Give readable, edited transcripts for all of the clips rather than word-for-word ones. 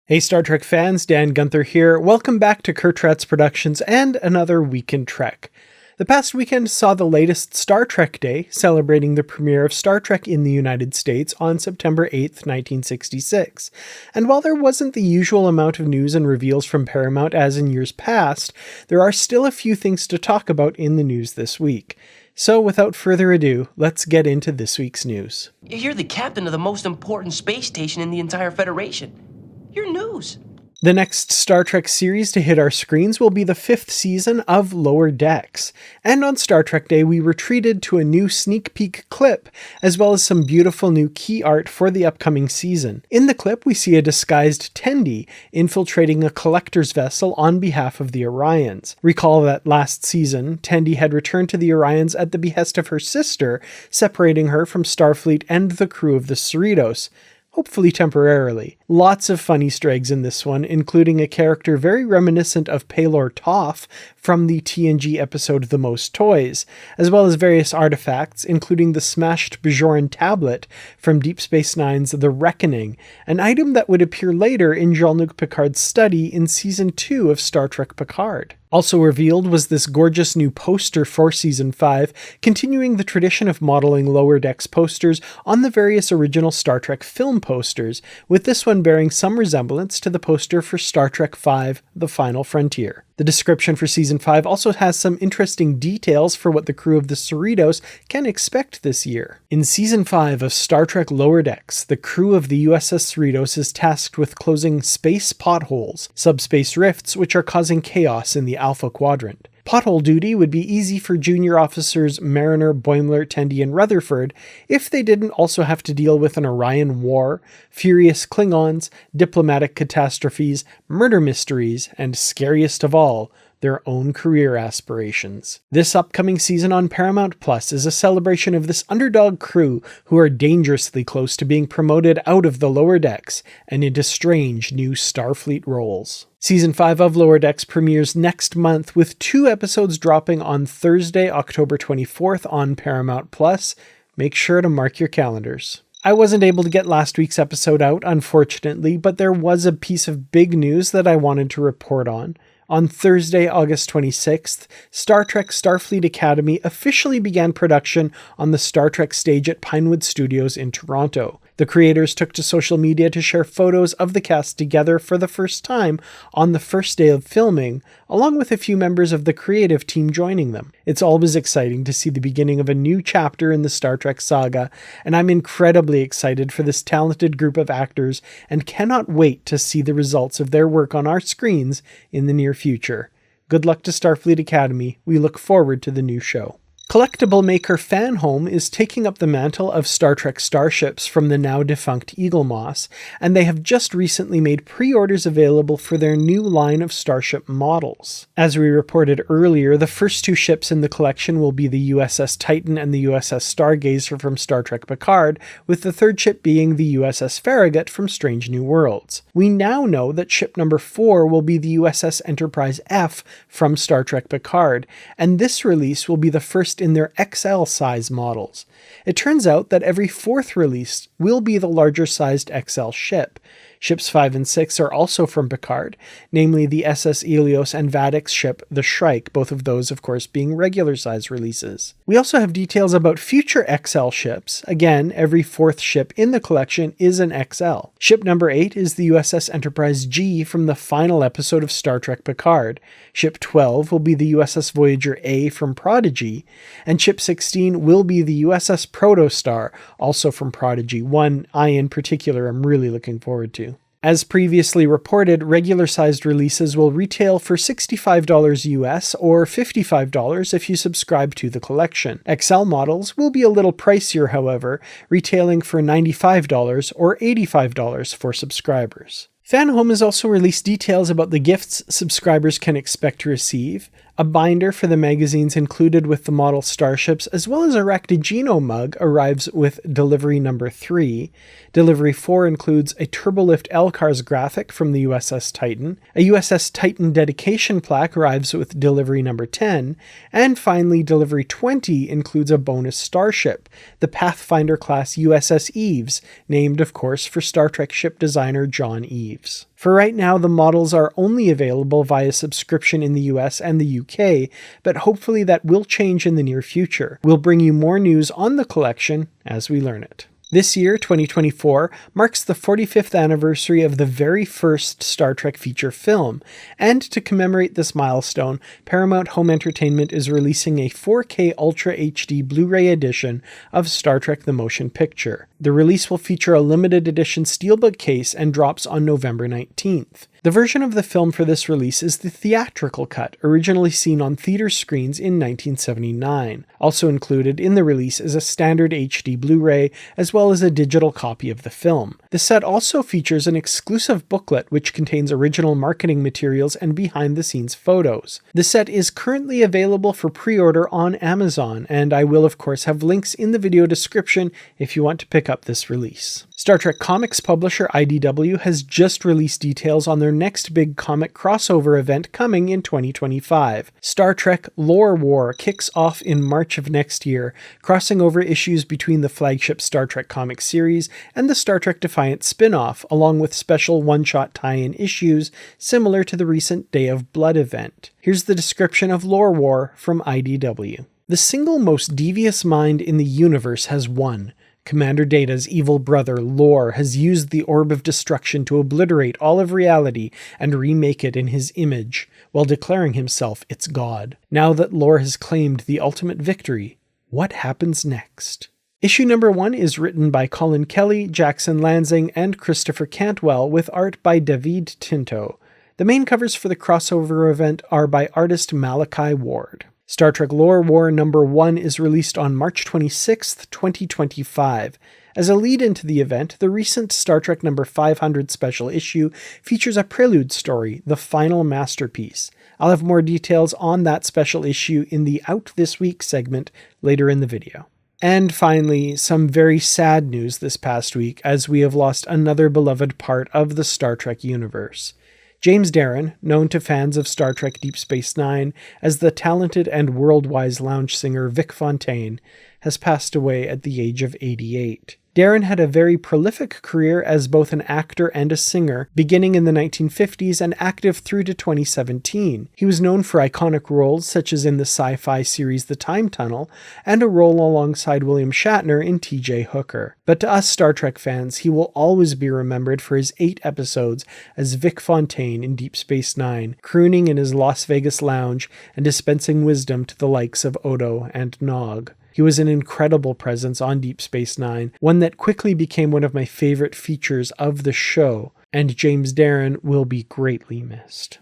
Hey Star Trek fans, Dan Gunther here. Welcome back to Kertrats Productions and another Week in Trek. The past weekend saw the latest Star Trek Day, celebrating the premiere of Star Trek in the United States on September 8th, 1966. And while there wasn't the usual amount of news and reveals from Paramount as in years past, there are still a few things to talk about in the news this week. So without further ado, let's get into this week's news. You're the captain of the most important space station in the entire Federation. Your news. The next Star Trek series to hit our screens will be the 5th season of Lower Decks. And on Star Trek Day, we were treated to a new sneak peek clip, as well as some beautiful new key art for the upcoming season. In the clip, we see a disguised Tendi infiltrating a collector's vessel on behalf of the Orions. Recall that last season, Tendi had returned to the Orions at the behest of her sister, separating her from Starfleet and the crew of the Cerritos. Hopefully temporarily. Lots of fun Easter eggs in this one, including a character very reminiscent of Paylor Toff from the TNG episode The Most Toys, as well as various artifacts, including the smashed Bajoran tablet from Deep Space Nine's The Reckoning, an item that would appear later in Jean-Luc Picard's study in Season 2 of Star Trek Picard. Also revealed was this gorgeous new poster for Season 5, continuing the tradition of modeling Lower Decks posters on the various original Star Trek film posters, with this one bearing some resemblance to the poster for Star Trek V: The Final Frontier. The description for Season 5 also has some interesting details for what the crew of the Cerritos can expect this year. In Season 5 of Star Trek Lower Decks, the crew of the USS Cerritos is tasked with closing space potholes, subspace rifts which are causing chaos in the Alpha Quadrant. Pothole duty would be easy for junior officers Mariner, Boimler, Tendi, and Rutherford if they didn't also have to deal with an Orion war, furious Klingons, diplomatic catastrophes, murder mysteries, and scariest of all, their own career aspirations. This upcoming season on Paramount Plus is a celebration of this underdog crew who are dangerously close to being promoted out of the Lower Decks and into strange new Starfleet roles. Season 5 of Lower Decks premieres next month, with 2 episodes dropping on Thursday, October 24th on Paramount Plus. Make sure to mark your calendars. I wasn't able to get last week's episode out, unfortunately, but there was a piece of big news that I wanted to report on. On Thursday, August 26th, Star Trek Starfleet Academy officially began production on the Star Trek stage at Pinewood Studios in Toronto. The creators took to social media to share photos of the cast together for the first time on the first day of filming, along with a few members of the creative team joining them. It's always exciting to see the beginning of a new chapter in the Star Trek saga, and I'm incredibly excited for this talented group of actors and cannot wait to see the results of their work on our screens in the near future. Good luck to Starfleet Academy. We look forward to the new show. Collectible maker Fanhome is taking up the mantle of Star Trek starships from the now defunct Eaglemoss, and they have just recently made pre-orders available for their new line of starship models. As we reported earlier, the first 2 ships in the collection will be the USS Titan and the USS Stargazer from Star Trek Picard, with the third ship being the USS Farragut from Strange New Worlds. We now know that ship number 4 will be the USS Enterprise F from Star Trek Picard, and this release will be the first in their XL size models. It turns out that every 4th release will be the larger sized XL ship. Ships 5 and 6 are also from Picard, namely the SS Ilios and Vadix ship, the Shrike, both of those, of course, being regular size releases. We also have details about future XL ships. Again, every 4th ship in the collection is an XL. Ship number 8 is the USS Enterprise G from the final episode of Star Trek Picard. Ship 12 will be the USS Voyager A from Prodigy, and Ship 16 will be the USS Protostar, also from Prodigy, one I in particular am really looking forward to. As previously reported, regular-sized releases will retail for $65 US or $55 if you subscribe to the collection. XL models will be a little pricier, however, retailing for $95 or $85 for subscribers. Fanhome has also released details about the gifts subscribers can expect to receive, a binder for the magazines included with the model starships, as well as a Raktajino mug arrives with delivery number 3. Delivery 4 includes a Turbolift LCARS graphic from the USS Titan. A USS Titan dedication plaque arrives with delivery number 10. And finally, delivery 20 includes a bonus starship, the Pathfinder class USS Eves, named of course for Star Trek ship designer John Eves. For right now, the models are only available via subscription in the US and the UK, but hopefully that will change in the near future. We'll bring you more news on the collection as we learn it. This year, 2024, marks the 45th anniversary of the very first Star Trek feature film, and to commemorate this milestone, Paramount Home Entertainment is releasing a 4K Ultra HD Blu-ray edition of Star Trek the Motion Picture. The release will feature a limited edition steelbook case and drops on November 19th. The version of the film for this release is the theatrical cut, originally seen on theater screens in 1979. Also included in the release is a standard HD Blu-ray, as well as a digital copy of the film. The set also features an exclusive booklet which contains original marketing materials and behind-the-scenes photos. The set is currently available for pre-order on Amazon, and I will of course have links in the video description if you want to pick up this release. Star Trek comics publisher IDW has just released details on their next big comic crossover event coming in 2025. Star Trek Lore War kicks off in March of next year, crossing over issues between the flagship Star Trek comic series and the Star Trek Defiant spin-off, along with special one-shot tie-in issues similar to the recent Day of Blood event. Here's the description of Lore War from IDW. The single most devious mind in the universe has won. Commander Data's evil brother, Lore, has used the Orb of Destruction to obliterate all of reality and remake it in his image, while declaring himself its god. Now that Lore has claimed the ultimate victory, what happens next? Issue number 1 is written by Colin Kelly, Jackson Lansing, and Christopher Cantwell, with art by David Tinto. The main covers for the crossover event are by artist Malachi Ward. Star Trek Lore War number 1 is released on March 26, 2025. As a lead into the event, the recent Star Trek number 500 special issue features a prelude story, The Final Masterpiece. I'll have more details on that special issue in the Out This Week segment later in the video. And finally, some very sad news this past week, as we have lost another beloved part of the Star Trek universe. James Darren, known to fans of Star Trek Deep Space Nine as the talented and world-wise lounge singer Vic Fontaine, has passed away at the age of 88. Darren had a very prolific career as both an actor and a singer, beginning in the 1950s and active through to 2017. He was known for iconic roles such as in the sci-fi series The Time Tunnel, and a role alongside William Shatner in T.J. Hooker. But to us Star Trek fans, he will always be remembered for his 8 episodes as Vic Fontaine in Deep Space Nine, crooning in his Las Vegas lounge and dispensing wisdom to the likes of Odo and Nog. He was an incredible presence on Deep Space Nine, one that quickly became one of my favorite features of the show, and James Darren will be greatly missed.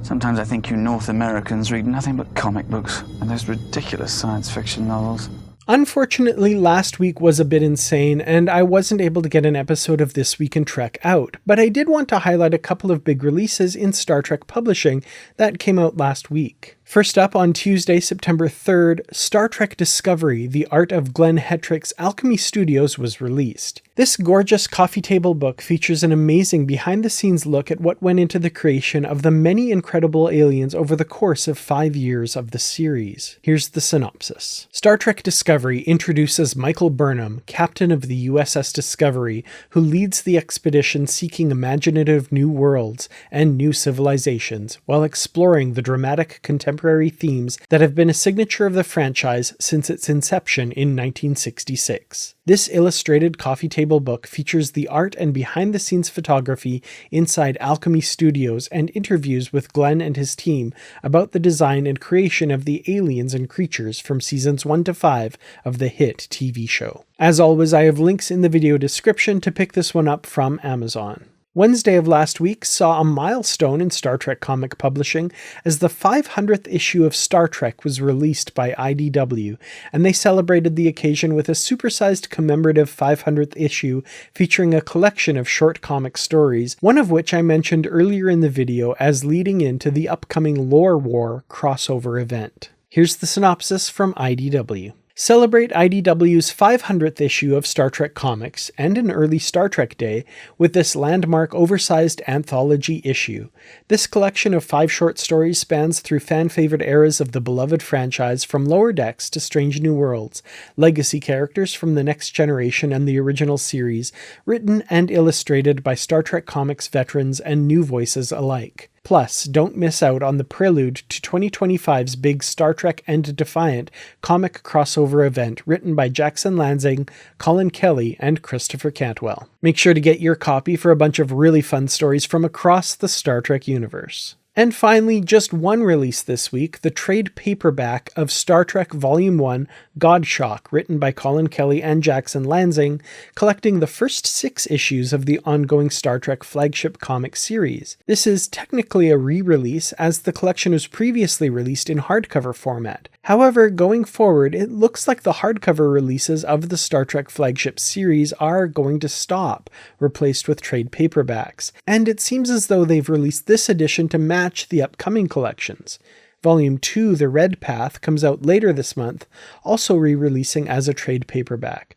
Sometimes I think you North Americans read nothing but comic books and those ridiculous science fiction novels. Unfortunately, last week was a bit insane, and I wasn't able to get an episode of This Week in Trek out, but I did want to highlight a couple of big releases in Star Trek publishing that came out last week. First up, on Tuesday, September 3rd, Star Trek Discovery, The Art of Glenn Hetrick's Alchemy Studios was released. This gorgeous coffee table book features an amazing behind-the-scenes look at what went into the creation of the many incredible aliens over the course of 5 years of the series. Here's the synopsis. Star Trek Discovery introduces Michael Burnham, captain of the USS Discovery, who leads the expedition seeking imaginative new worlds and new civilizations, while exploring the dramatic contemporary themes that have been a signature of the franchise since its inception in 1966. This illustrated coffee table book features the art and behind-the-scenes photography inside Alchemy Studios and interviews with Glenn and his team about the design and creation of the aliens and creatures from seasons 1 to 5 of the hit TV show. As always, I have links in the video description to pick this one up from Amazon. Wednesday of last week saw a milestone in Star Trek comic publishing as the 500th issue of Star Trek was released by IDW, and they celebrated the occasion with a supersized commemorative 500th issue featuring a collection of short comic stories, one of which I mentioned earlier in the video as leading into the upcoming Lore War crossover event. Here's the synopsis from IDW. Celebrate IDW's 500th issue of Star Trek Comics and an early Star Trek Day with this landmark oversized anthology issue. This collection of 5 short stories spans through fan-favorite eras of the beloved franchise from Lower Decks to Strange New Worlds, legacy characters from the Next Generation and the original series, written and illustrated by Star Trek Comics veterans and new voices alike. Plus, don't miss out on the prelude to 2025's big Star Trek and Defiant comic crossover event written by Jackson Lansing, Colin Kelly, and Christopher Cantwell. Make sure to get your copy for a bunch of really fun stories from across the Star Trek universe. And finally, just one release this week, the trade paperback of Star Trek Volume 1, Godshock, written by Colin Kelly and Jackson Lansing, collecting the first 6 issues of the ongoing Star Trek flagship comic series. This is technically a re-release, as the collection was previously released in hardcover format. However, going forward, it looks like the hardcover releases of the Star Trek flagship series are going to stop, replaced with trade paperbacks. And it seems as though they've released this edition to match the upcoming collections. Volume 2, The Red Path, comes out later this month, also re-releasing as a trade paperback.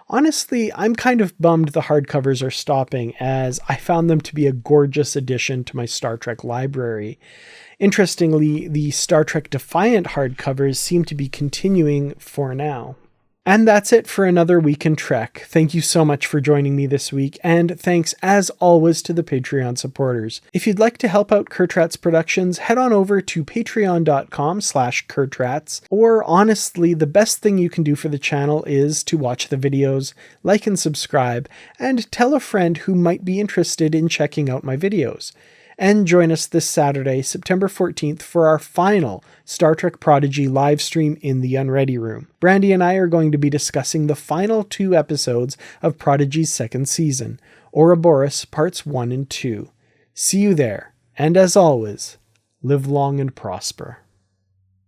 Honestly, I'm kind of bummed the hardcovers are stopping, as I found them to be a gorgeous addition to my Star Trek library. Interestingly, the Star Trek Defiant hardcovers seem to be continuing for now. And that's it for another week in Trek. Thank you so much for joining me this week, and thanks as always to the Patreon supporters. If you'd like to help out Kertrats Productions, head on over to patreon.com/Kertrats, or honestly, the best thing you can do for the channel is to watch the videos, like and subscribe, and tell a friend who might be interested in checking out my videos. And join us this Saturday, September 14th, for our final Star Trek Prodigy live stream in the Unready Room. Brandy and I are going to be discussing the final 2 episodes of Prodigy's 2nd season, Ouroboros Parts 1 and 2. See you there, and as always, live long and prosper.